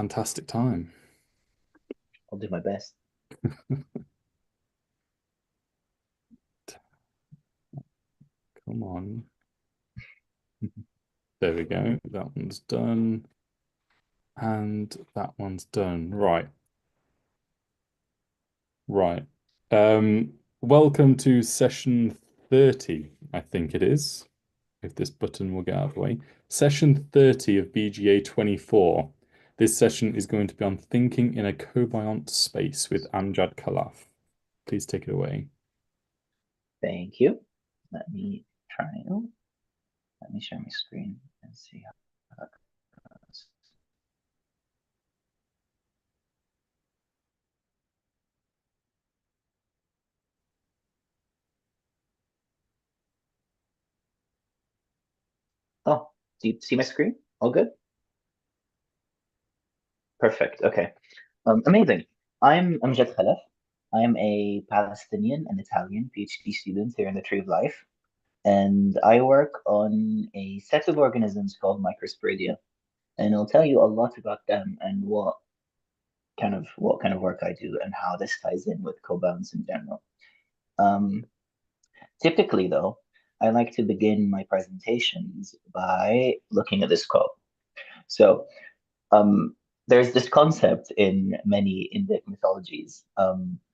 fantastic time. I'll do my best. Come on. There we go. That one's done. And that one's done. Right. Right. Welcome to session 30, I think it is, if this button will get out of the way. Session 30 of BGA 24. This session is going to be on thinking in a cobiont space with Amjad Khalaf. Please take it away. Thank you. Let me try. Oh, let me share my screen and see how that goes. Oh, do you see my screen? All good? Perfect. Okay. Amazing. I'm Amjad Khalaf. I'm a Palestinian and Italian PhD student here in the Tree of Life, and I work on a set of organisms called microsporidia. And I'll tell you a lot about them and what kind of work I do and how this ties in with cobalancing in general. Um, Typically, though, I like to begin my presentations by looking at this quote. So, um, there's this concept in many Indic mythologies,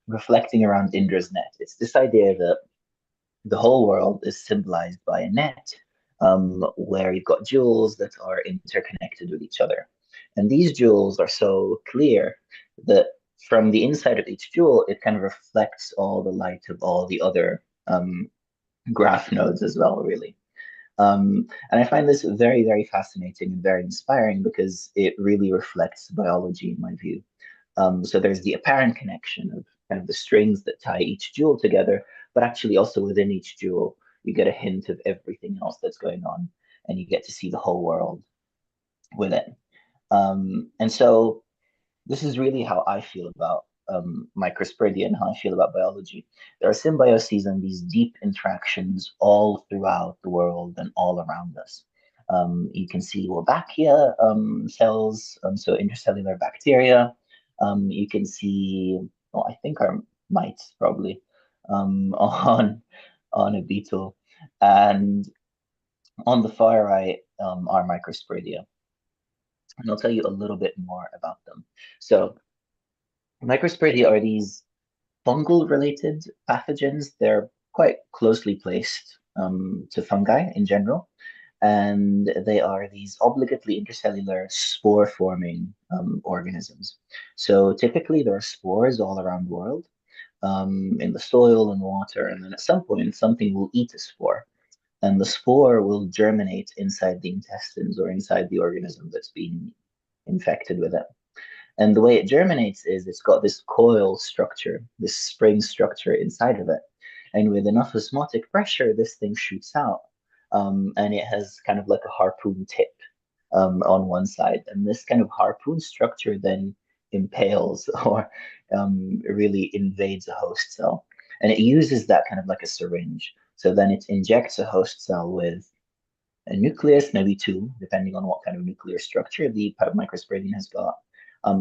reflecting around Indra's net. It's this idea that the whole world is symbolized by a net, where you've got jewels that are interconnected with each other. And these jewels are so clear that from the inside of each jewel, it kind of reflects all the light of all the other graph nodes as well, really. And I find this very, very fascinating and very inspiring because it really reflects biology in my view. So there's the apparent connection of kind of the strings that tie each jewel together, but actually also within each jewel, you get a hint of everything else that's going on, and you get to see the whole world within. And so this is really how I feel about microsporidia and how I feel about biology. There are symbioses and these deep interactions all throughout the world and all around us. You can see Wolbachia cells, so intercellular bacteria. You can see, well, I think are mites probably on a beetle, and on the far right are microsporidia, and I'll tell you a little bit more about them. So microsporidia are these fungal related pathogens. They're quite closely placed to fungi in general. And they are these obligately intercellular spore forming organisms. So typically there are spores all around the world, in the soil and water. And then at some point, something will eat a spore. And the spore will germinate inside the intestines or inside the organism that's being infected with it. And the way it germinates is it's got this coil structure, this spring structure inside of it. And with enough osmotic pressure, this thing shoots out. And it has kind of like a harpoon tip on one side. And this kind of harpoon structure then impales or really invades a host cell. And it uses that kind of like a syringe. So then it injects a host cell with a nucleus, maybe two, depending on what kind of nuclear structure the microsporidium has got,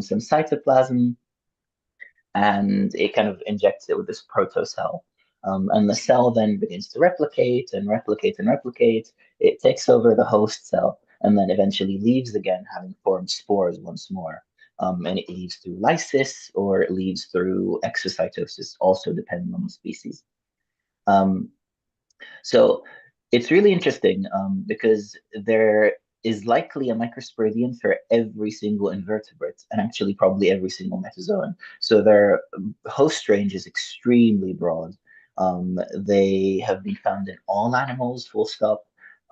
some cytoplasm, and it kind of injects it with this protocell. And the cell then begins to replicate and replicate and replicate. It takes over the host cell and then eventually leaves again, having formed spores once more. And it leaves through lysis or it leaves through exocytosis, also depending on the species. Um, so it's really interesting because there is likely a microsporidium for every single invertebrate and actually probably every single metazoan. So their host range is extremely broad. They have been found in all animals, full stop,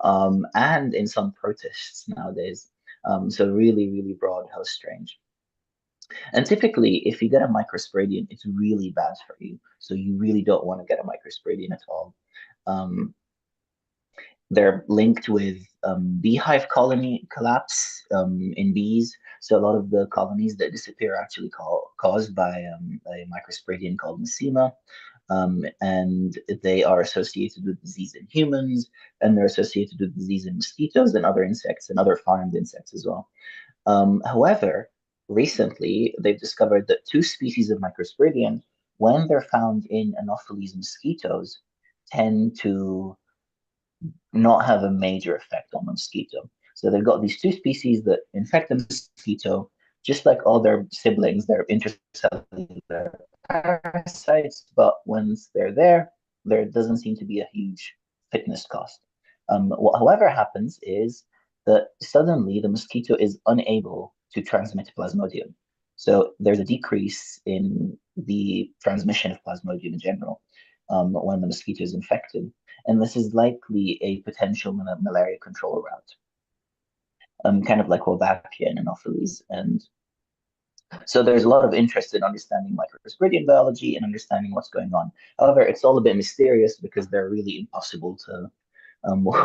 and in some protists nowadays. So really, really broad host range. And typically, if you get a microsporidium, it's really bad for you. So you really don't want to get a microsporidium at all. Um, they're linked with beehive colony collapse in bees. So a lot of the colonies that disappear are actually caused by a microsporidium called Nosema. And they are associated with disease in humans, and they're associated with disease in mosquitoes and other insects and other farmed insects as well. However, recently they've discovered that two species of microsporidian, when they're found in Anopheles mosquitoes, tend to not have a major effect on the mosquito. So they've got these two species that infect the mosquito, just like all their siblings, they're intracellular parasites, but once they're there doesn't seem to be a huge fitness cost. What, however, happens is that suddenly the mosquito is unable to transmit Plasmodium. So there's a decrease in the transmission of Plasmodium in general when the mosquito is infected. And this is likely a potential malaria control route, kind of like Wolbachia and Anopheles. And so there's a lot of interest in understanding microsporidian biology and understanding what's going on. However, it's all a bit mysterious because they're really impossible to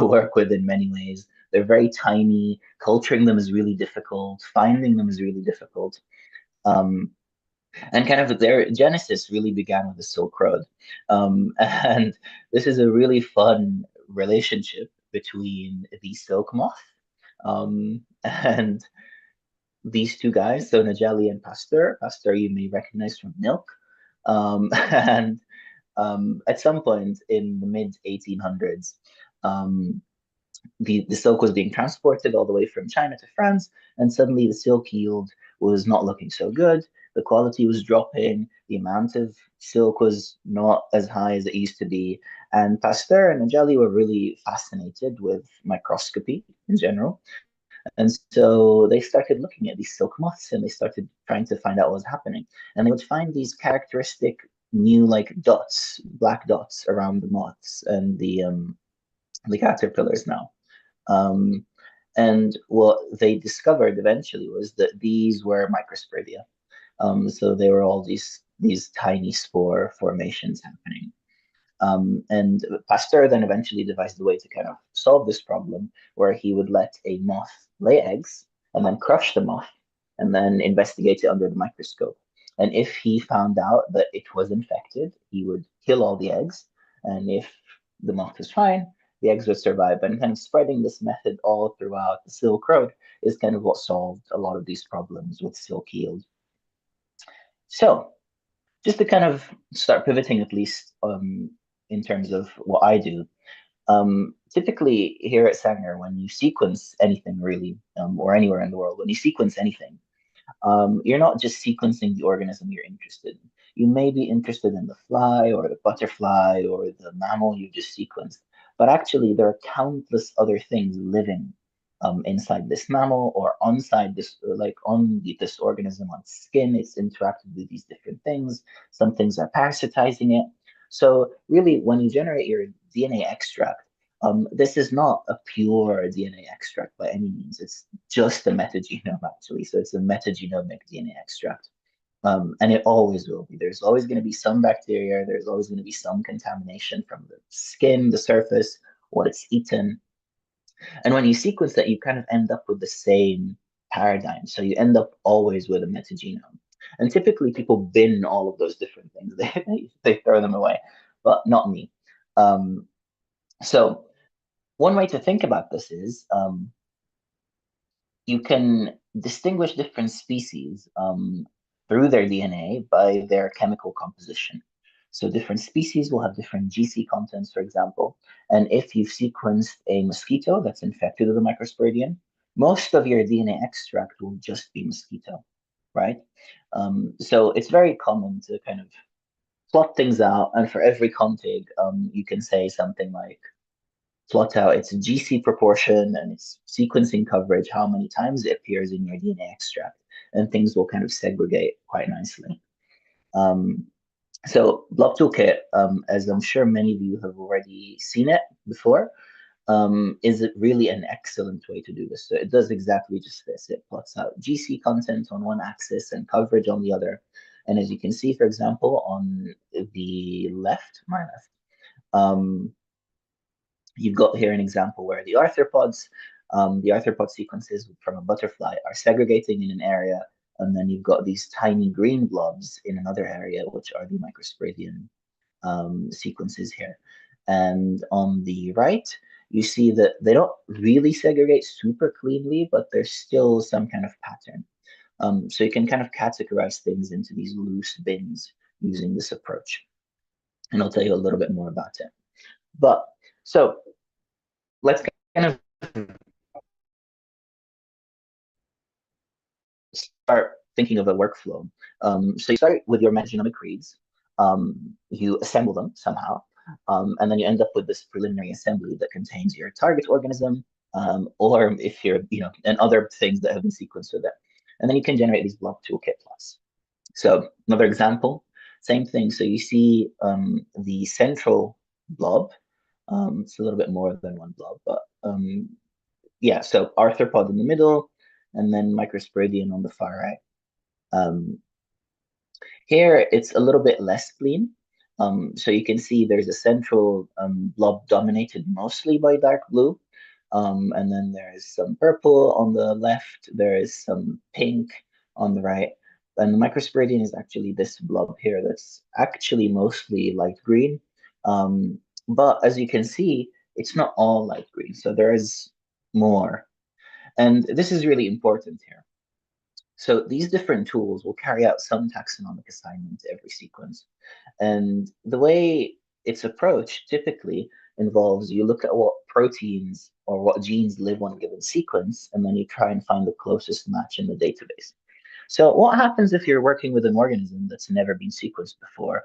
work with in many ways. They're very tiny. Culturing them is really difficult. Finding them is really difficult. Um, and kind of their genesis really began with the Silk Road. And this is a really fun relationship between the silk moth and these two guys, so Najali and Pasteur. Pasteur you may recognize from Milk. And at some point in the mid 1800s, um, the silk was being transported all the way from China to France, and suddenly the silk yield was not looking so good. The quality was dropping, the amount of silk was not as high as it used to be. And Pasteur and Angeli were really fascinated with microscopy in general. And so they started looking at these silk moths and they started trying to find out what was happening. And they would find these characteristic new like dots, black dots around the moths and the caterpillars now. Um, and what they discovered eventually was that these were microsporidia. So they were all these tiny spore formations happening. And Pasteur then eventually devised a way to kind of solve this problem where he would let a moth lay eggs and then crush the moth and then investigate it under the microscope. And if he found out that it was infected, he would kill all the eggs. And if the moth was fine, the eggs would survive. And kind of spreading this method all throughout the Silk Road is kind of what solved a lot of these problems with silk yield. So, just to kind of start pivoting at least in terms of what I do. Typically here at Sanger, when you sequence anything really, or anywhere in the world, when you sequence anything, you're not just sequencing the organism you're interested in. You may be interested in the fly or the butterfly or the mammal you just sequenced, but actually there are countless other things living inside this mammal or onside this, like on this organism on skin. It's interacting with these different things. Some things are parasitizing it. So really, when you generate your DNA extract, this is not a pure DNA extract by any means. It's just a metagenome, actually. So it's a metagenomic DNA extract. And it always will be. There's always going to be some bacteria. There's always going to be some contamination from the skin, the surface, what it's eaten. And when you sequence that, you kind of end up with the same paradigm. So you end up always with a metagenome. And typically people bin all of those different things. They throw them away, but not me. Um, so one way to think about this is you can distinguish different species through their DNA by their chemical composition. So different species will have different GC contents, for example. And if you've sequenced a mosquito that's infected with a microsporidian, most of your DNA extract will just be mosquito, right? So it's very common to kind of plot things out, and for every config, you can say something like plot out its GC proportion and its sequencing coverage, how many times it appears in your DNA extract, and things will kind of segregate quite nicely. Um, so Blob Toolkit, as I'm sure many of you have already seen it before, is it really an excellent way to do this. So it does exactly just this. It plots out GC content on one axis and coverage on the other. And as you can see, for example, on the left, my left, um, you've got here an example where the arthropod sequences from a butterfly are segregating in an area, and then you've got these tiny green blobs in another area, which are the microsporidian sequences here. And on the right, you see that they don't really segregate super cleanly, but there's still some kind of pattern. So you can kind of categorize things into these loose bins using this approach. And I'll tell you a little bit more about it. But so let's kind of start thinking of a workflow. So you start with your metagenomic reads, you assemble them somehow, and then you end up with this preliminary assembly that contains your target organism, or if you're, and other things that have been sequenced with it. And then you can generate these blob toolkit plots. So another example, same thing. So you see the central blob. It's a little bit more than one blob, but yeah, so arthropod in the middle, and then microsporidian on the far right. Um, Here, it's a little bit less clean. So you can see there's a central blob dominated mostly by dark blue. And then there is some purple on the left. There is some pink on the right. And the microsporidian is actually this blob here that's actually mostly light green. But as you can see, it's not all light green. So there is more. And this is really important here. So these different tools will carry out some taxonomic assignment to every sequence. And the way it's approached typically involves you look at what proteins or what genes live on a given sequence, and then you try and find the closest match in the database. So what happens if you're working with an organism that's never been sequenced before,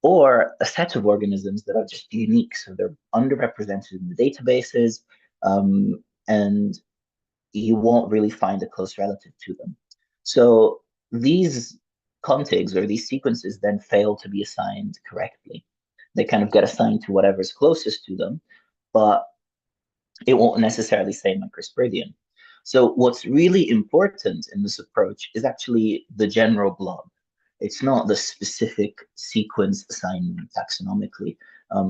or a set of organisms that are just unique, so they're underrepresented in the databases, and you won't really find a close relative to them. So these contigs or these sequences then fail to be assigned correctly. They kind of get assigned to whatever's closest to them, but it won't necessarily say microsporidian. So what's really important in this approach is actually the general blob. It's not the specific sequence assignment taxonomically.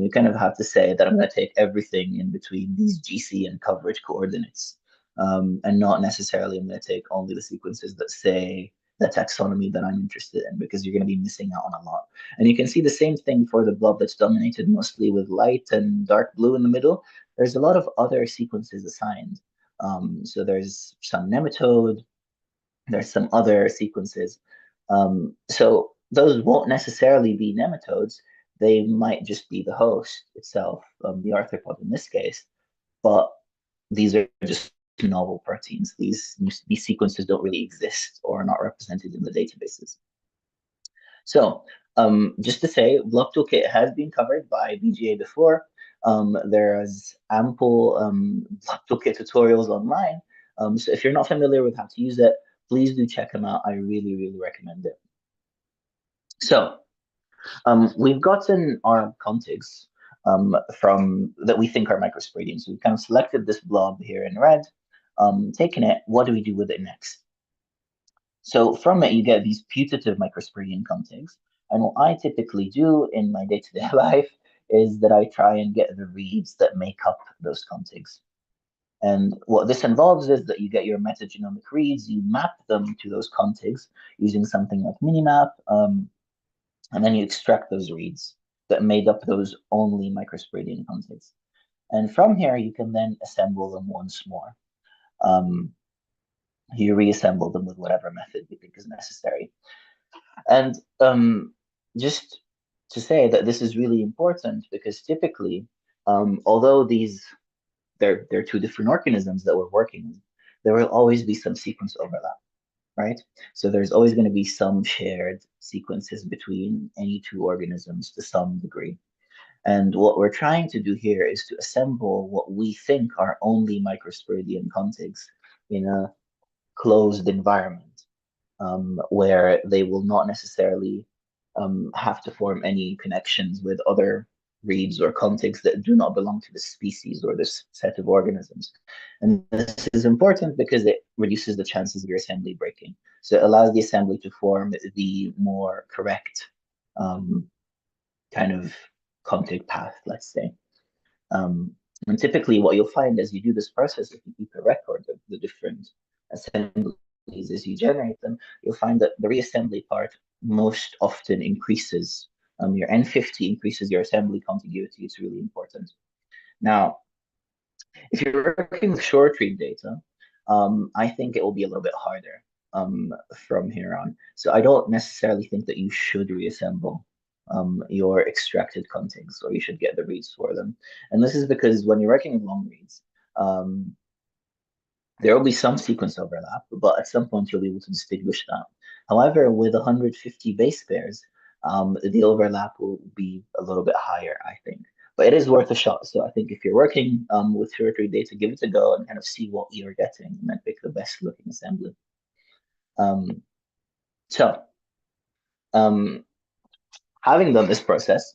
You kind of have to say that I'm going to take everything in between these GC and coverage coordinates, and not necessarily I'm going to take only the sequences that say the taxonomy that I'm interested in, because you're going to be missing out on a lot. And you can see the same thing for the blob that's dominated mostly with light and dark blue in the middle. There's a lot of other sequences assigned. So there's some nematode, there's some other sequences. So those won't necessarily be nematodes. They might just be the host itself, the arthropod in this case, but these are just novel proteins. These sequences don't really exist or are not represented in the databases. So just to say, Block Toolkit has been covered by BGA before. There's ample Block Toolkit tutorials online. So if you're not familiar with how to use it, please do check them out. I really, really recommend it. So we've gotten our contigs from that we think are microsporidian. So we've kind of selected this blob here in red, taken it. What do we do with it next? So from it, you get these putative microsporidian contigs. And what I typically do in my day-to-day life is that I try and get the reads that make up those contigs. And what this involves is that you get your metagenomic reads, you map them to those contigs using something like Minimap, and then you extract those reads that made up those only microsporidian contigs. And from here, you can then assemble them once more. You reassemble them with whatever method you think is necessary. And just to say that this is really important because typically, although they're two different organisms that we're working with, there will always be some sequence overlap, right? So there's always going to be some shared sequences between any two organisms to some degree. And what we're trying to do here is to assemble what we think are only microsporidian contigs in a closed environment, where they will not necessarily have to form any connections with other reads or contigs that do not belong to this species or this set of organisms. And this is important because it reduces the chances of your assembly breaking. So it allows the assembly to form the more correct kind of contig path, let's say. And typically what you'll find as you do this process, if you keep a record of the different assemblies as you generate them, you'll find that the reassembly part most often increases. Your N50 increases your assembly contiguity. It's really important. Now, if you're working with short read data, I think it will be a little bit harder. from here on. So I don't necessarily think that you should reassemble your extracted contigs, or you should get the reads for them. And this is because when you're working with long reads, um, there will be some sequence overlap, but at some point you'll be able to distinguish that. However, with 150 base pairs, the overlap will be a little bit higher, I think. But it is worth a shot. So I think if you're working with territory data, give it a go and kind of see what you're getting and then pick the best looking assembly. Um, so um, having done this process,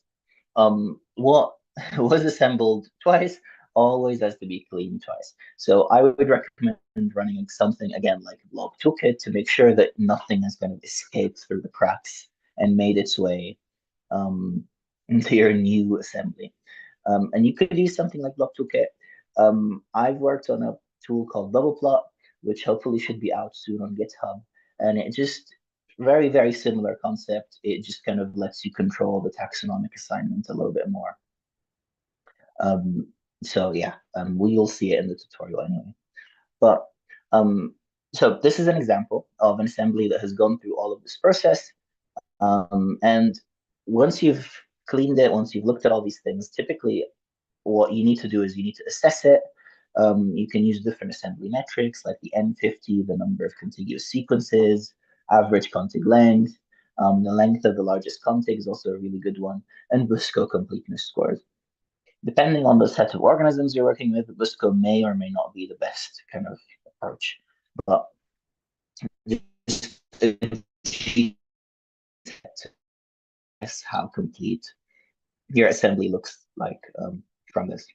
what was assembled twice always has to be cleaned twice. So I would recommend running something again like Blob Toolkit to make sure that nothing has kind of escaped through the cracks and made its way um, into your new assembly. And you could use something like Blob Toolkit. I've worked on a tool called Double Plot, which hopefully should be out soon on GitHub. And it just very, very similar concept. It just kind of lets you control the taxonomic assignment a little bit more. Um, so yeah, we'll see it in the tutorial anyway. But so this is an example of an assembly that has gone through all of this process. And once you've cleaned it, once you've looked at all these things, typically what you need to do is you need to assess it. You can use different assembly metrics like the N50, the number of contiguous sequences, average contig length, the length of the largest contig is also a really good one, and Busco completeness scores. Depending on the set of organisms you're working with, Busco may or may not be the best kind of approach. But guess how complete your assembly looks like from this.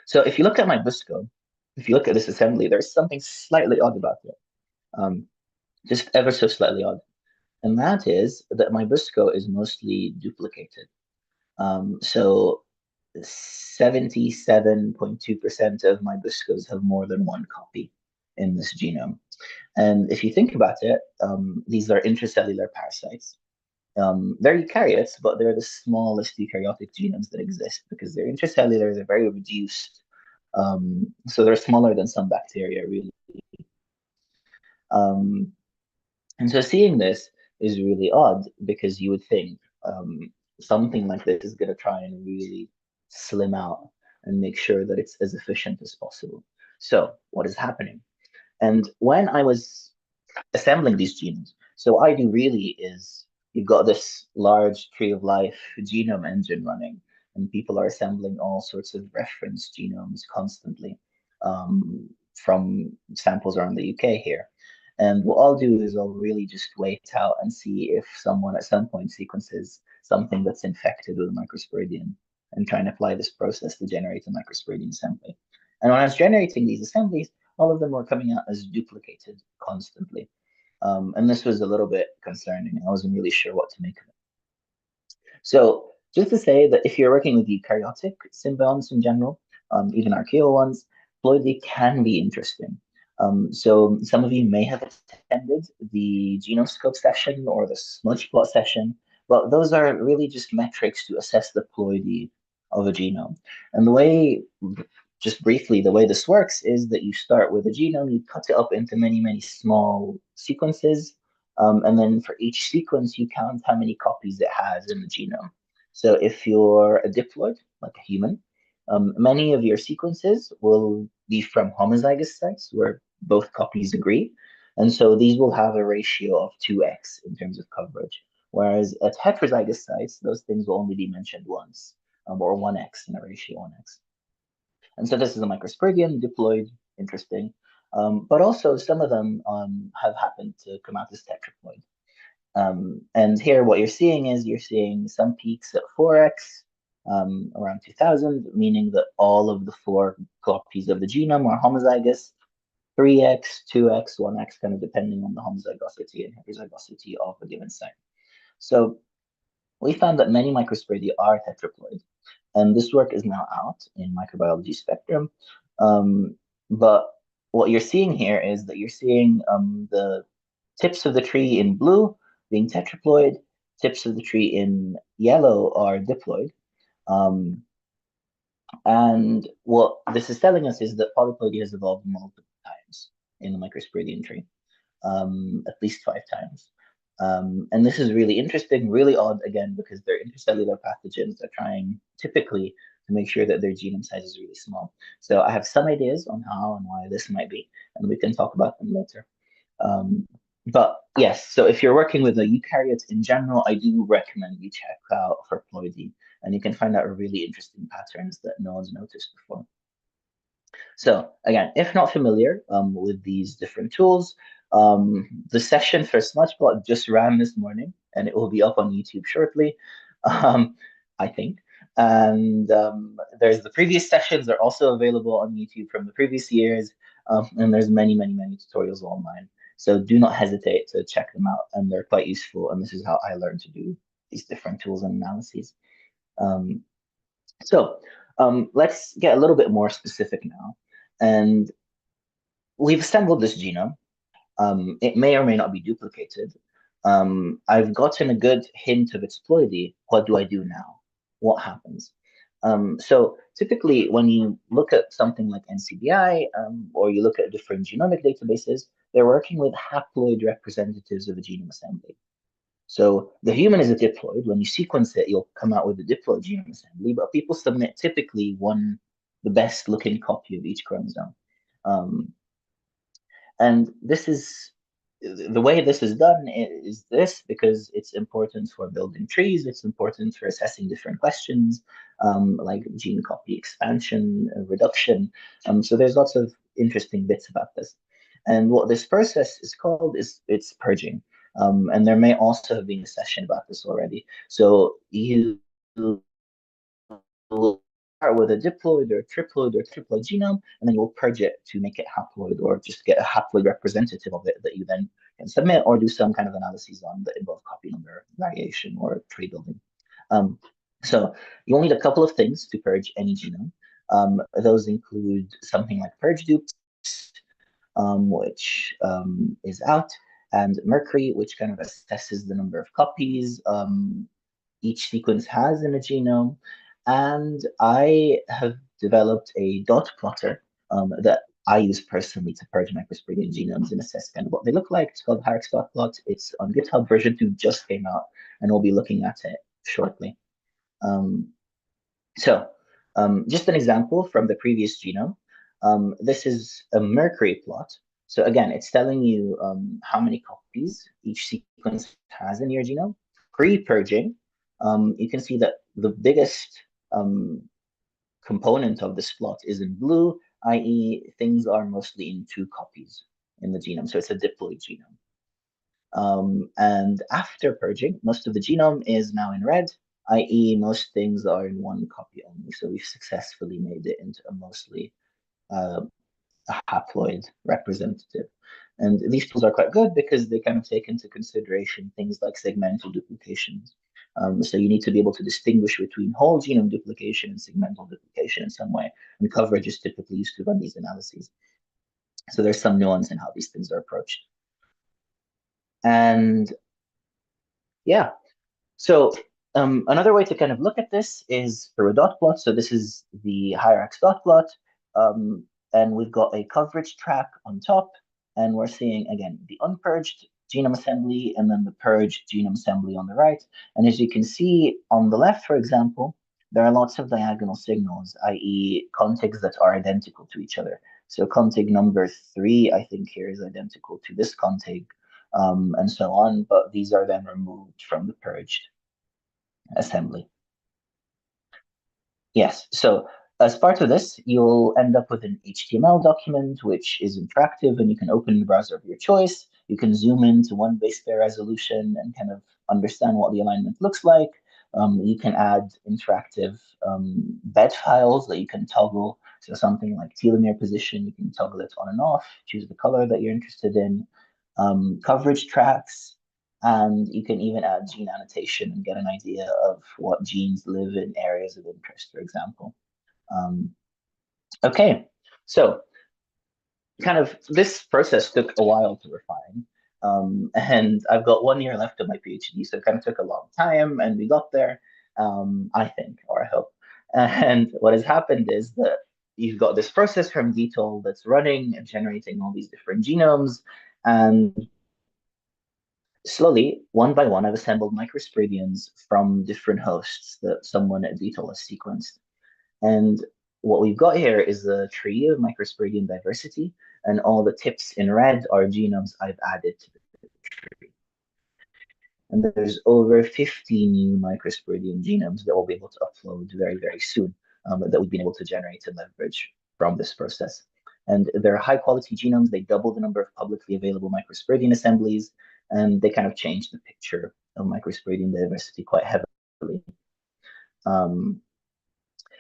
So if you look at my Busco, if you look at this assembly, there's something slightly odd about it, just ever so slightly odd. And that is that my Busco is mostly duplicated. So 77.2% of my Buscos have more than one copy in this genome. And if you think about it, these are intracellular parasites. They're eukaryotes, but they're the smallest eukaryotic genomes that exist because they're intracellular, they're very reduced. So they're smaller than some bacteria, really. Um, and so seeing this is really odd because you would think something like this is going to try and really slim out and make sure that it's as efficient as possible. So what is happening? And when I was assembling these genomes, so what I do really is you've got this large tree of life genome engine running, and people are assembling all sorts of reference genomes constantly from samples around the UK here. And what I'll do is I'll really just wait out and see if someone at some point sequences something that's infected with a microsporidian and try and apply this process to generate a microsporidian assembly. And when I was generating these assemblies, all of them were coming out as duplicated constantly. And this was a little bit concerning. I wasn't really sure what to make of it. So just to say that if you're working with eukaryotic symbionts in general, even archaeal ones, ploidy can be interesting. So some of you may have attended the GenomeScope session or the smudge plot session, but those are really just metrics to assess the ploidy of a genome. And the way, just briefly, the way this works is that you start with a genome, you cut it up into many, many small sequences, and then for each sequence, you count how many copies it has in the genome. So if you're a diploid, like a human, many of your sequences will be from homozygous sites where both copies agree. And so these will have a ratio of 2x in terms of coverage. Whereas at heterozygous sites, those things will only be mentioned once, or 1x in a ratio 1x. And so this is a microsporidian diploid, interesting. But also some of them have happened to come out as tetraploid. And here what you're seeing is you're seeing some peaks at 4x around 2000, meaning that all of the four copies of the genome are homozygous, 3x, 2x, 1x, kind of depending on the homozygosity and heterozygosity of a given site. So we found that many microsporidia are tetraploid, and this work is now out in Microbiology Spectrum. But what you're seeing here is that you're seeing the tips of the tree in blue being tetraploid, tips of the tree in yellow are diploid. And what this is telling us is that polyploidy has evolved multiple times in the microsporidian tree. at least 5 times. And this is really interesting, really odd, again, because they're intercellular pathogens. They're trying typically to make sure that their genome size is really small. So I have some ideas on how and why this might be, and we can talk about them later. Um, but yes, so if you're working with a eukaryote in general, I do recommend you check out for ploidy, and you can find out really interesting patterns that no one's noticed before. So again, if not familiar with these different tools, the session for Smudgeplot just ran this morning, and it will be up on YouTube shortly, I think. And there's the previous sessions are also available on YouTube from the previous years, and there's many, many, many tutorials online. So do not hesitate to check them out, and they're quite useful. And this is how I learned to do these different tools and analyses. Um, so let's get a little bit more specific now. And we've assembled this genome. It may or may not be duplicated. I've gotten a good hint of its ploidy. What do I do now? What happens? So typically, when you look at something like NCBI or you look at different genomic databases, they're working with haploid representatives of a genome assembly. So the human is a diploid. When you sequence it, you'll come out with a diploid genome assembly, but people submit typically the best looking copy of each chromosome. Um, and this is the way this is done is this because it's important for building trees, it's important for assessing different questions, like gene copy expansion, reduction. So there's lots of interesting bits about this. And what this process is called is it's purging. And there may also have been a session about this already. So you will start with a diploid or triploid genome, and then you'll purge it to make it haploid or just get a haploid representative of it that you then can submit or do some kind of analyses on that involve copy number variation or tree building. Um, so you'll need a couple of things to purge any genome. Those include something like purge dupes, which is out, and Mercury, which kind of assesses the number of copies each sequence has in a genome. And I have developed a dot plotter that I use personally to purge microsporidian genomes and assess kind of what they look like. It's called Harix dot plot. It's on GitHub. Version 2 just came out, and we'll be looking at it shortly. Um, so just an example from the previous genome. This is a Mercury plot. So again, it's telling you how many copies each sequence has in your genome. Pre-purging, you can see that the biggest component of this plot is in blue, i.e. things are mostly in 2 copies in the genome. So it's a diploid genome. And after purging, most of the genome is now in red, i.e. most things are in 1 copy only. So we've successfully made it into a mostly uh, a haploid representative. And these tools are quite good because they kind of take into consideration things like segmental duplications. So you need to be able to distinguish between whole genome duplication and segmental duplication in some way. And coverage is typically used to run these analyses. So there's some nuance in how these things are approached. And yeah, so another way to kind of look at this is through a dot plot. So this is the Hyrax dot plot. And we've got a coverage track on top. And we're seeing, again, the unpurged genome assembly and then the purged genome assembly on the right. And as you can see on the left, for example, there are lots of diagonal signals, i.e. contigs that are identical to each other. So contig number 3, I think here is identical to this contig and so on, but these are then removed from the purged assembly. Yes, so as part of this, you'll end up with an HTML document, which is interactive and you can open in the browser of your choice. You can zoom into 1 base pair resolution and kind of understand what the alignment looks like. You can add interactive bed files that you can toggle. So something like telomere position, you can toggle it on and off, choose the color that you're interested in, coverage tracks, and you can even add gene annotation and get an idea of what genes live in areas of interest, for example. Okay, so kind of this process took a while to refine. And I've got 1 year left of my PhD, so it kind of took a long time, and we got there, I think, or I hope. And what has happened is that you've got this process from DTOL that's running and generating all these different genomes, And slowly, one by one, I've assembled microsporidians from different hosts that someone at Beetle has sequenced. And what we've got here is a tree of microsporidian diversity, and all the tips in red are genomes I've added to the tree. And there's over 50 new microsporidian genomes that we'll be able to upload very, very soon, that we've been able to generate and leverage from this process. And they're high quality genomes. They double the number of publicly available microsporidian assemblies, and they kind of change the picture of microsporidian diversity quite heavily. Um,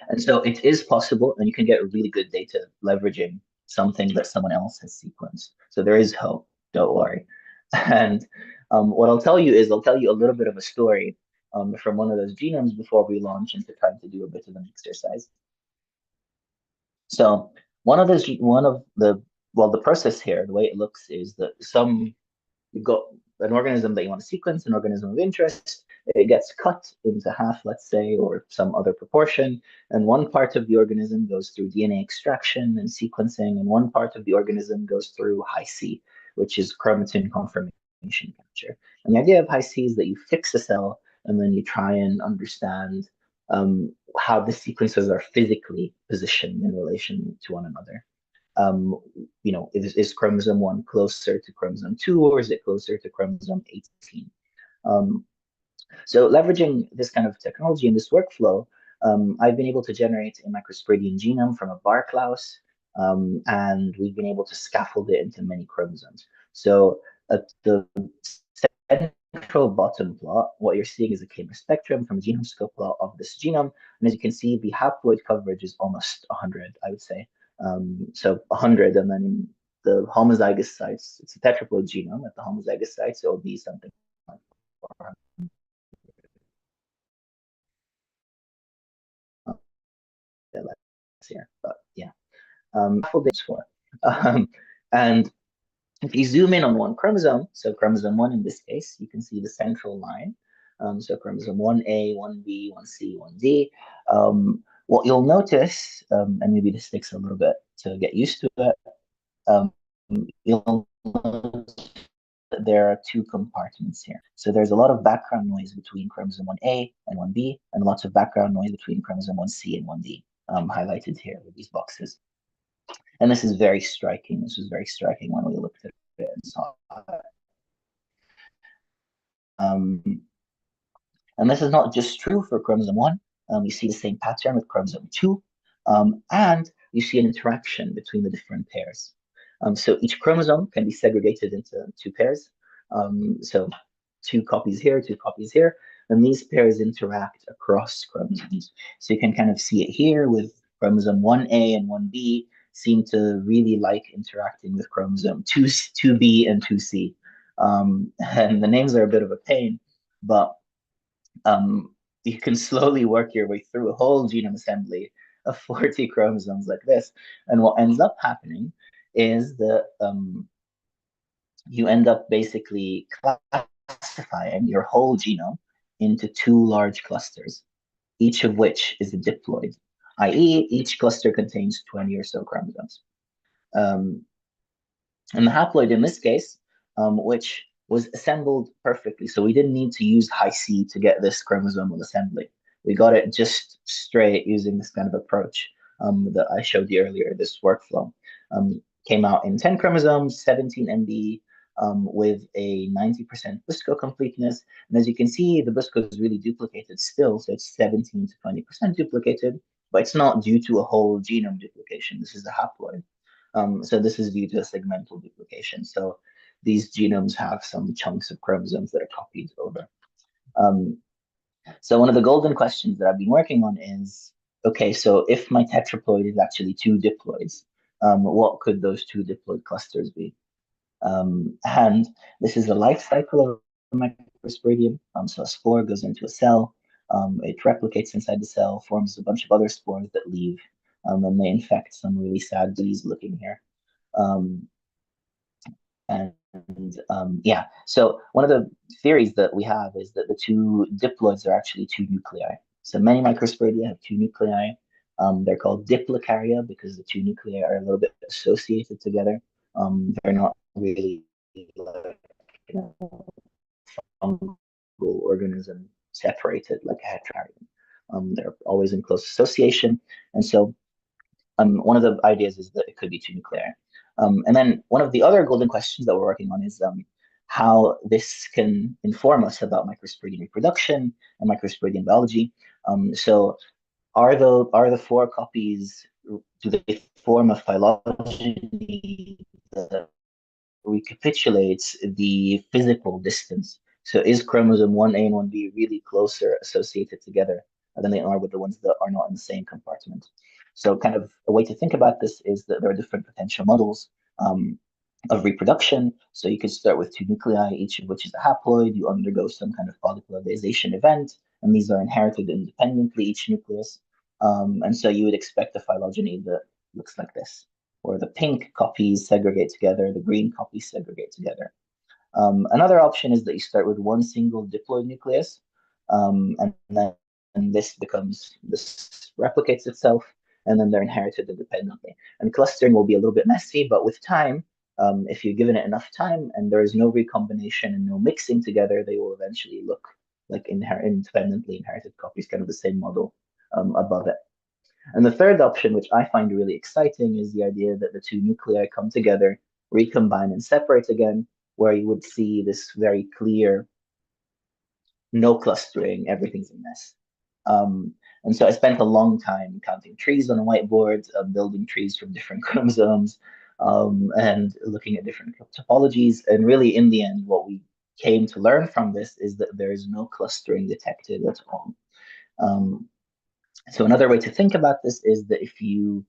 and so it is possible, and you can get really good data leveraging something that someone else has sequenced. So there is hope, don't worry. And what I'll tell you is I'll tell you a little bit of a story from one of those genomes before we launch into trying to do a bit of an exercise. So well, the process here, the way it looks is that you've got an organism that you want to sequence, an organism of interest. It gets cut into half, let's say, or some other proportion, and one part of the organism goes through DNA extraction and sequencing, and one part of the organism goes through Hi-C, which is chromatin conformation capture. And the idea of Hi-C is that you fix a cell and then you try and understand how the sequences are physically positioned in relation to one another. um, is chromosome 1 closer to chromosome 2, or is it closer to chromosome 18? Um, so leveraging this kind of technology in this workflow, I've been able to generate a microsporidian genome from a bark louse, and we've been able to scaffold it into many chromosomes. So at the central bottom plot, what you're seeing is a K spectrum from a genome scope plot of this genome. And as you can see, the haploid coverage is almost 100, I would say. So 100, and then the homozygous sites, it's a tetraploid genome at the homozygous sites, it'll be something like 400 here, but yeah, full days for. Um, and if you zoom in on one chromosome, so chromosome 1 in this case, you can see the central line. So chromosome 1A, 1B, 1C, 1D. What you'll notice, and maybe this takes a little bit to get used to it, um, you'll notice that there are two compartments here. So there's a lot of background noise between chromosome 1A and 1B, and lots of background noise between chromosome 1C and 1D, highlighted here with these boxes. And this is very striking. This was very striking when we looked at it and saw it. And this is not just true for chromosome 1. You see the same pattern with chromosome 2, and you see an interaction between the different pairs. So each chromosome can be segregated into two pairs. So two copies here, two copies here, and these pairs interact across chromosomes. So you can kind of see it here with chromosome 1A and 1B seem to really like interacting with chromosome 2B and 2C. And the names are a bit of a pain, but you can slowly work your way through a whole genome assembly of 40 chromosomes like this. And what ends up happening is that you end up basically classifying your whole genome into two large clusters, each of which is a diploid, i.e., each cluster contains 20 or so chromosomes. And the haploid in this case, which was assembled perfectly. So we didn't need to use Hi-C to get this chromosomal assembly. We got it just straight using this kind of approach that I showed you earlier, this workflow. Came out in 10 chromosomes, 17 MB, with a 90% BUSCO completeness. And as you can see, the BUSCO is really duplicated still, so it's 17 to 20% duplicated, but it's not due to a whole genome duplication. This is a haploid. So this is due to a segmental duplication. So these genomes have some chunks of chromosomes that are copied over. So one of the golden questions that I've been working on is, okay, so if my tetraploid is actually two diploids, what could those two diploid clusters be? And this is the life cycle of a microsporidium. So a spore goes into a cell, it replicates inside the cell, forms a bunch of other spores that leave, and they infect some really sad bees looking here. Um, and yeah, so one of the theories that we have is that the two diploids are actually two nuclei. So many microsporidia have two nuclei. They're called diplocarya because the two nuclei are a little bit associated together. They're not really like fungal organism separated like a heterarium. They're always in close association. And so one of the ideas is that it could be two nuclei. And then one of the other golden questions that we're working on is how this can inform us about microsporidian reproduction and microsporidian biology. So are the four copies, do they form a phylogeny that recapitulates the physical distance? So is chromosome 1A and 1B really closer associated together than they are with the ones that are not in the same compartment? So kind of a way to think about this is that there are different potential models of reproduction. So you could start with two nuclei, each of which is a haploid. You undergo some kind of polyploidization event, and these are inherited independently, each nucleus. And so you would expect a phylogeny that looks like this, where the pink copies segregate together, the green copies segregate together. Another option is that you start with one single diploid nucleus, and then this replicates itself, and then they're inherited independently. And clustering will be a little bit messy, but with time, if you've given it enough time and there is no recombination and no mixing together, they will eventually look like independently inherited copies, kind of the same model above it. And the third option, which I find really exciting, is the idea that the two nuclei come together, recombine, and separate again, where you would see this very clear no clustering, everything's a mess. And so I spent a long time counting trees on a whiteboard, building trees from different chromosomes, and looking at different topologies. And really, in the end, what we came to learn from this is that there is no clustering detected at all. Um, so another way to think about this is that if you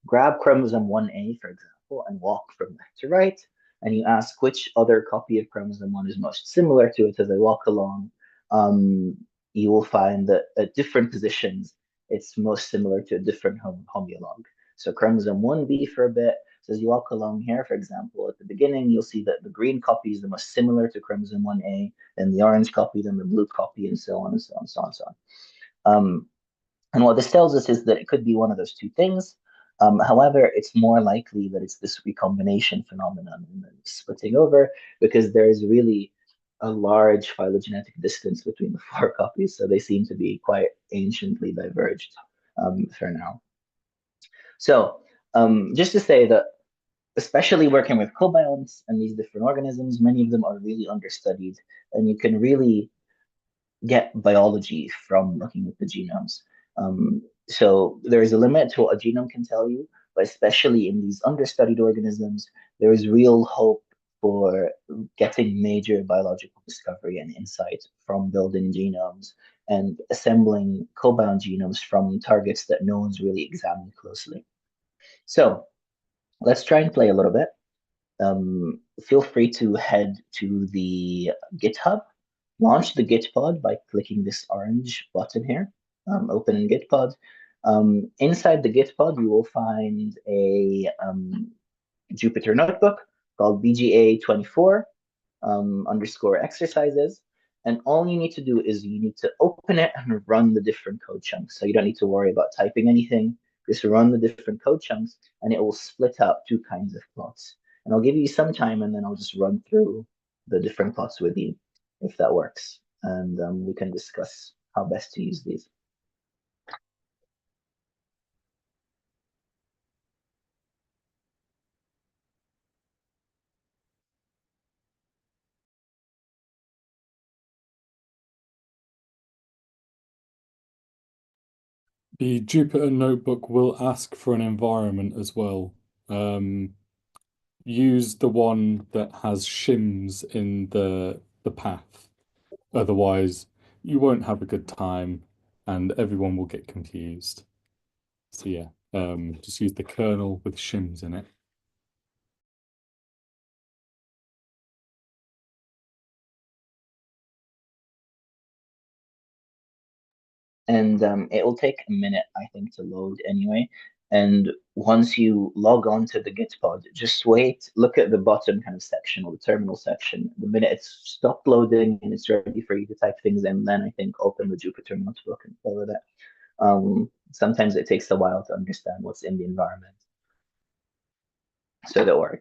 grab chromosome 1A, for example, and walk from left to right, and you ask which other copy of chromosome 1 is most similar to it as I walk along, um, you will find that at different positions, it's most similar to a different homologue. So chromosome 1B for a bit. So as you walk along here, for example, at the beginning, you'll see that the green copy is the most similar to chromosome 1A, then the orange copy, then the blue copy, and so on and so on and so on and so on. And what this tells us is that it could be one of those two things. However, it's more likely that it's this recombination phenomenon and then splitting over because there is really a large phylogenetic distance between the four copies. So they seem to be quite anciently diverged for now. So just to say that, especially working with cobionts and these different organisms, many of them are really understudied, and you can really get biology from looking at the genomes. So there is a limit to what a genome can tell you, but especially in these understudied organisms, there is real hope for getting major biological discovery and insight from building genomes and assembling cobound genomes from targets that no one's really examined closely. So let's try and play a little bit. Feel free to head to the GitHub, launch the Git pod by clicking this orange button here, open in Git pod. Inside the Git pod, you will find a Jupyter notebook called BGA24 underscore exercises. And all you need to do is you need to open it and run the different code chunks. So you don't need to worry about typing anything. Just run the different code chunks and it will split out two kinds of plots. And I'll give you some time and then I'll just run through the different plots with you if that works. And we can discuss how best to use these. The Jupyter Notebook will ask for an environment as well. Use the one that has shims in the path. Otherwise, you won't have a good time and everyone will get confused. So yeah, just use the kernel with shims in it. And it will take a minute, I think, to load anyway. And once you log on to the Gitpod, just wait, look at the bottom kind of section or the terminal section. The minute it's stopped loading and it's ready for you to type things in, then I think open the Jupyter Notebook and play with it. Sometimes it takes a while to understand what's in the environment. So don't worry.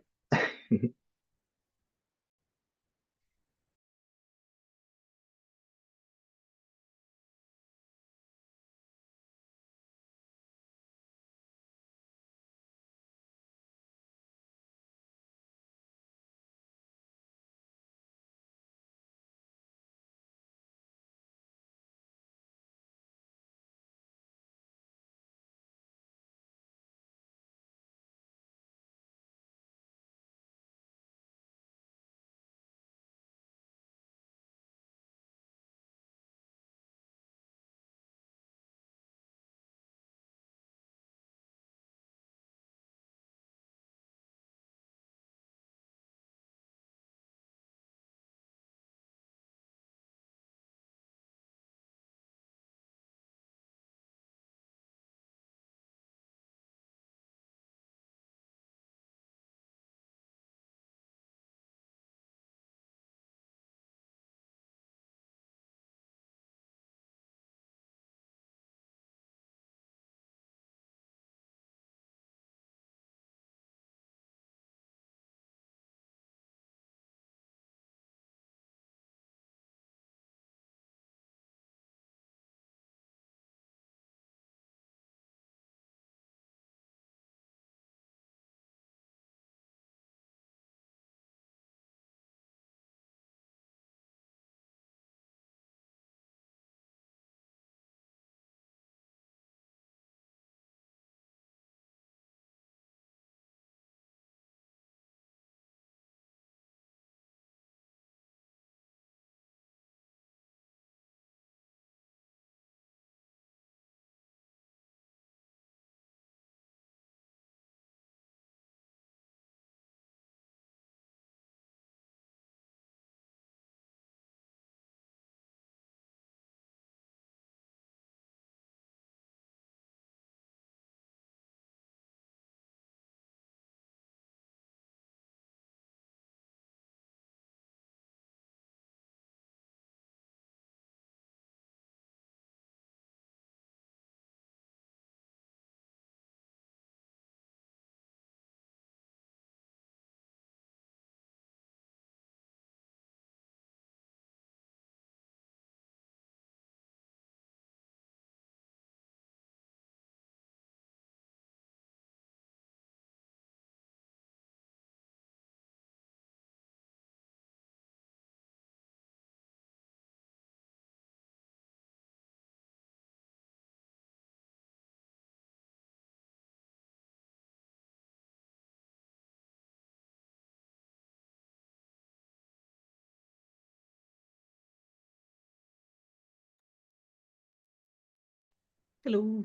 Hello.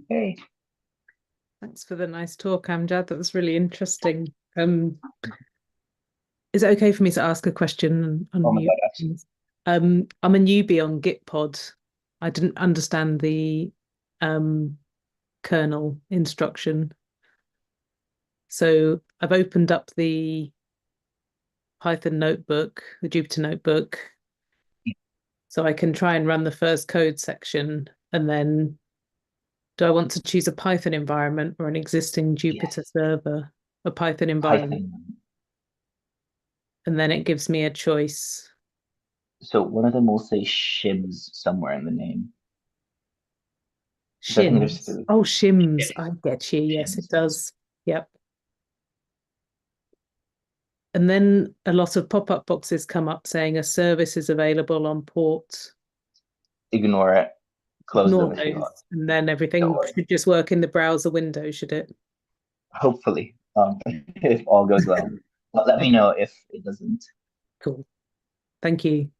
Hey, Thanks for the nice talk, Amjad. That was really interesting. Is it okay for me to ask a question and oh my unmute God, absolutely. things? I'm a newbie on Gitpod. I didn't understand the um, kernel instruction. So I've opened up the Python notebook, the Jupyter notebook, so I can try and run the first code section. And then do I want to choose a Python environment or an existing Jupyter Yes, server? A Python environment. Python. And then it gives me a choice. So one of them will say shims somewhere in the name. So I think there's Shims. three. Oh, shims. Shims. I get you. Yes, it Shims. does. Yep. And then a lot of pop-up boxes come up saying a service is available on port. Ignore it. Close them Ignore if you want. those. And then Don't everything worry. should just work in the browser window, should it? Hopefully, if all goes well. But let me Okay, know if it doesn't. cool. Thank you.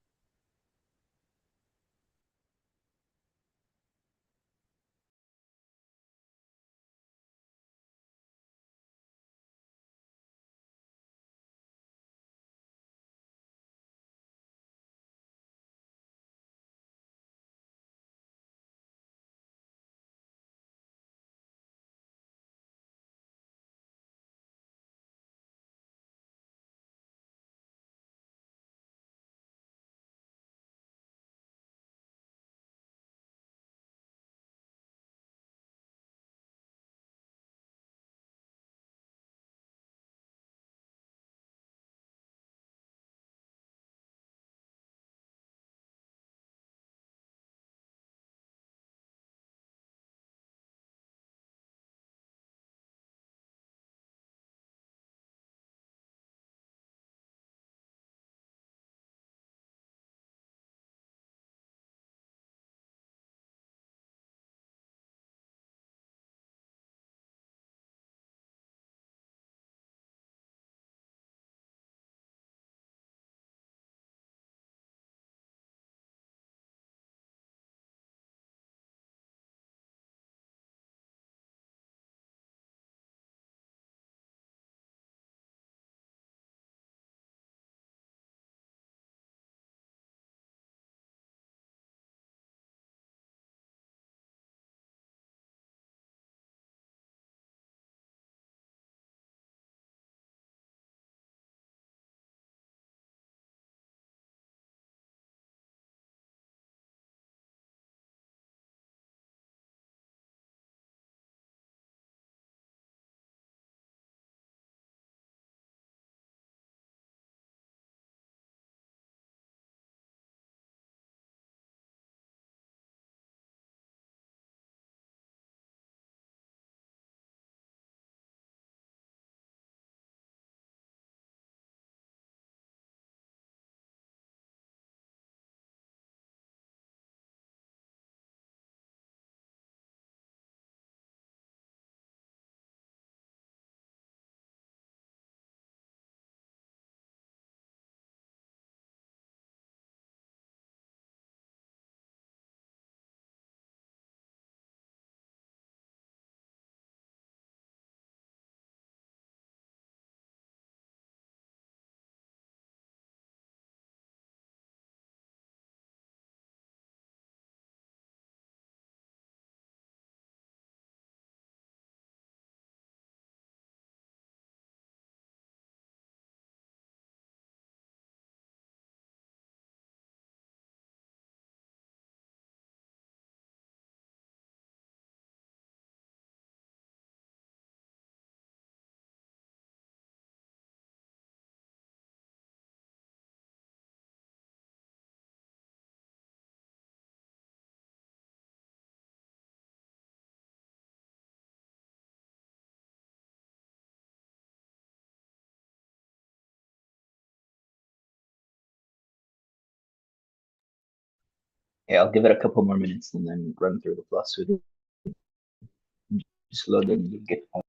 Yeah, I'll give it a couple more minutes and then run through the plus with you. Just loading the Git file.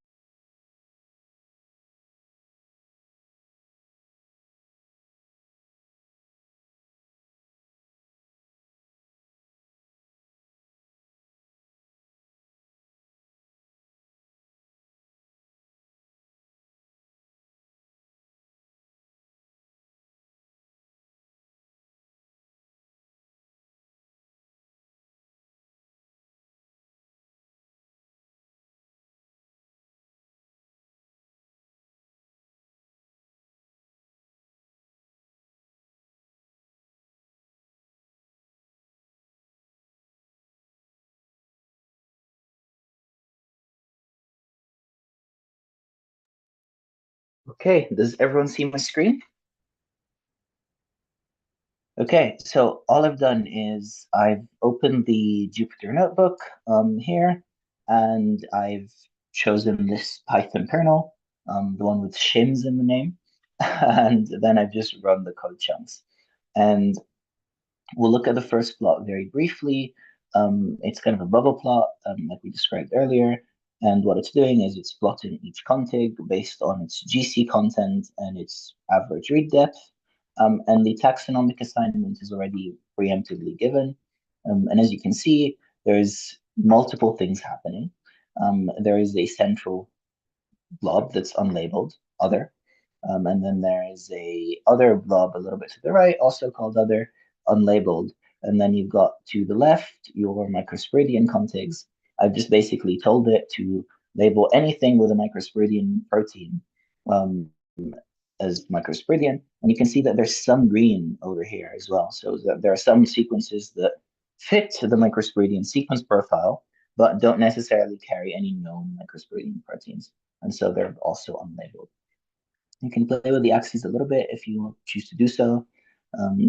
Okay, does everyone see my screen? Okay, so all I've done is I've opened the Jupyter notebook here, and I've chosen this Python kernel, the one with shims in the name, and then I've just run the code chunks. And we'll look at the first plot very briefly. It's kind of a bubble plot, like we described earlier. And what it's doing is it's plotting each config based on its GC content and its average read depth. And the taxonomic assignment is already preemptively given. And as you can see, there's multiple things happening. There is a central blob that's unlabeled, other. And then there is a other blob a little bit to the right, also called other, unlabeled. And then you've got to the left your microsporidian contigs. I've just basically told it to label anything with a microsporidian protein um, as microsporidian. And you can see that there's some green over here as well. So there are some sequences that fit the microsporidian sequence profile, but don't necessarily carry any known microsporidian proteins. And so they're also unlabeled. You can play with the axes a little bit if you choose to do so.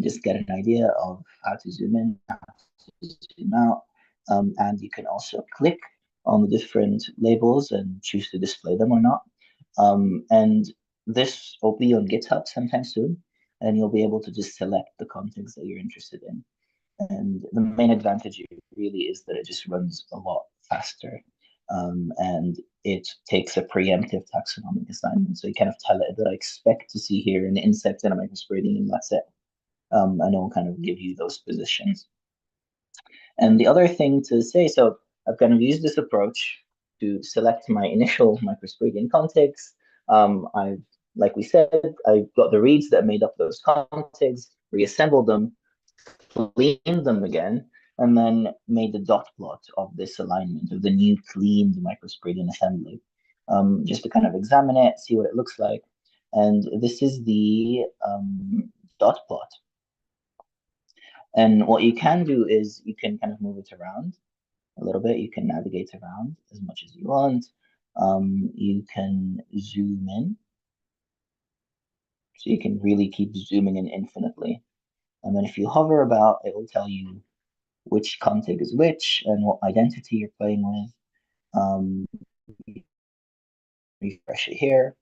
Just get an idea of how to zoom in, how to zoom out. And you can also click on the different labels and choose to display them or not. And this will be on GitHub sometime soon, and you'll be able to just select the configs that you're interested in. And the main advantage really is that it just runs a lot faster. And it takes a preemptive taxonomic assignment. So you kind of tell it that I expect to see here an insect and a microsporidian, and that's it. And it will kind of give you those positions. And the other thing to say, so I've kind of used this approach to select my initial microsporidian contigs. I've, like we said, I've got the reads that made up those contigs, reassembled them, cleaned them again, and then made the dot plot of this alignment of the new cleaned microsporidian assembly, just to kind of examine it, see what it looks like. And this is the dot plot. And what you can do is you can kind of move it around a little bit. You can navigate around as much as you want. You can zoom in. So you can really keep zooming in infinitely. And then if you hover about, it will tell you which config is which and what identity you're playing with. Refresh it here.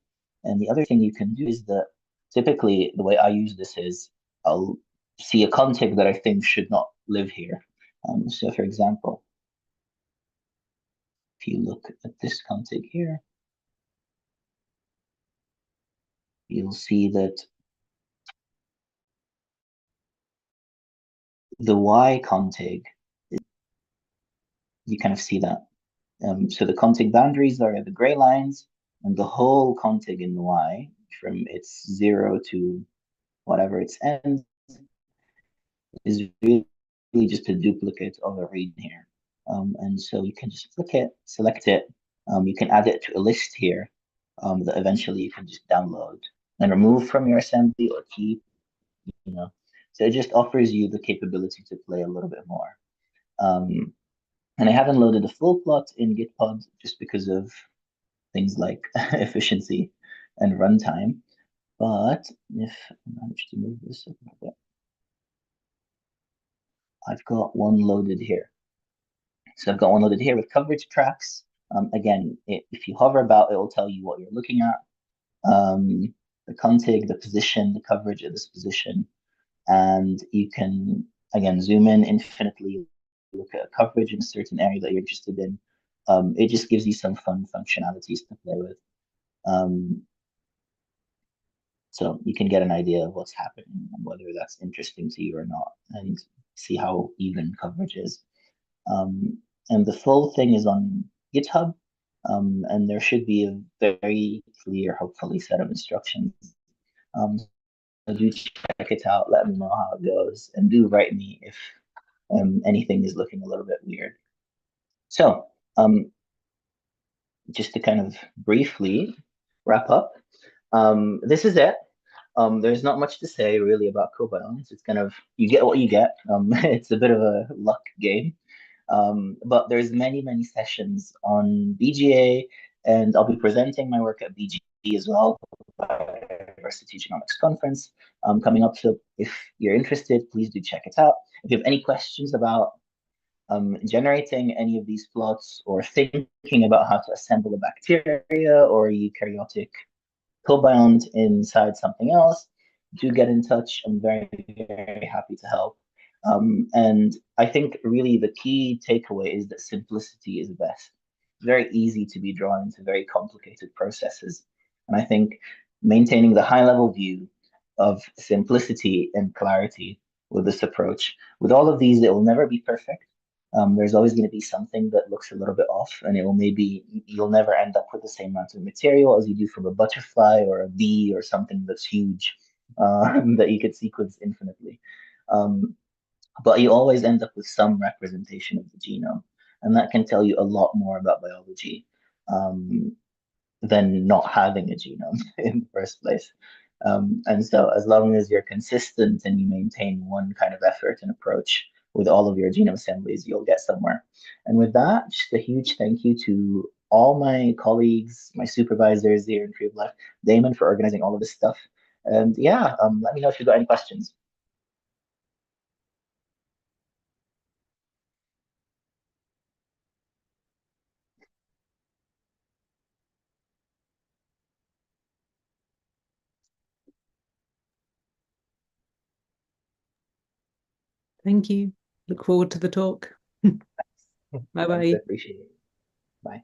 And the other thing you can do is that typically the way I use this is I'll see a config that I think should not live here. So for example, if you look at this config here, you'll see that the Y config, you kind of see that. So the config boundaries are the gray lines, and the whole config in the Y, from its 0 to whatever its end, is really just a duplicate of a read here. And so you can just click it, select it. You can add it to a list here that eventually you can just download and remove from your assembly or keep, you know. So it just offers you the capability to play a little bit more. And I haven't loaded a full plot in Gitpod just because of things like efficiency and runtime. But if I manage to move this a little bit, I've got one loaded here. So I've got one loaded here with coverage tracks. Again, if you hover about, it will tell you what you're looking at. The config, the position, the coverage of this position. And you can, again, zoom in infinitely, look at a coverage in a certain area that you're interested in. It just gives you some fun functionalities to play with. So you can get an idea of what's happening and whether that's interesting to you or not, and see how even coverage is. And the full thing is on GitHub, and there should be a very clear, hopefully, set of instructions. So do check it out, let me know how it goes, and do write me if anything is looking a little bit weird. So just to kind of briefly wrap up, this is it. There's not much to say really about Cobiont. It's kind of, you get what you get. It's a bit of a luck game. But there's many sessions on BGA, and I'll be presenting my work at BGA as well, Biodiversity Genomics Conference coming up. So if you're interested, please do check it out. If you have any questions about generating any of these plots or thinking about how to assemble a bacteria or a eukaryotic Cobiont inside something else, do get in touch. I'm very, very happy to help. And I think really the key takeaway is that simplicity is best. It's very easy to be drawn into very complicated processes. And I think maintaining the high level view of simplicity and clarity with this approach, with all of these, it will never be perfect. There's always going to be something that looks a little bit off, and it will maybe you'll never end up with the same amount of material as you do from a butterfly or a bee or something that's huge that you could sequence infinitely. But you always end up with some representation of the genome, and that can tell you a lot more about biology than not having a genome in the first place. And so as long as you're consistent and you maintain one kind of effort and approach with all of your genome assemblies, you'll get somewhere. And with that, just a huge thank you to all my colleagues, my supervisors here in Tree of Life, Damon for organizing all of this stuff. And yeah, let me know if you've got any questions. Thank you. Look forward to the talk. Bye bye. I appreciate it. Bye.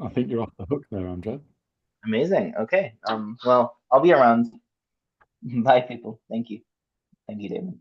I think you're off the hook there, Amjad. Amazing. Okay. Well, I'll be around. Bye, people. Thank you. Thank you, Damon.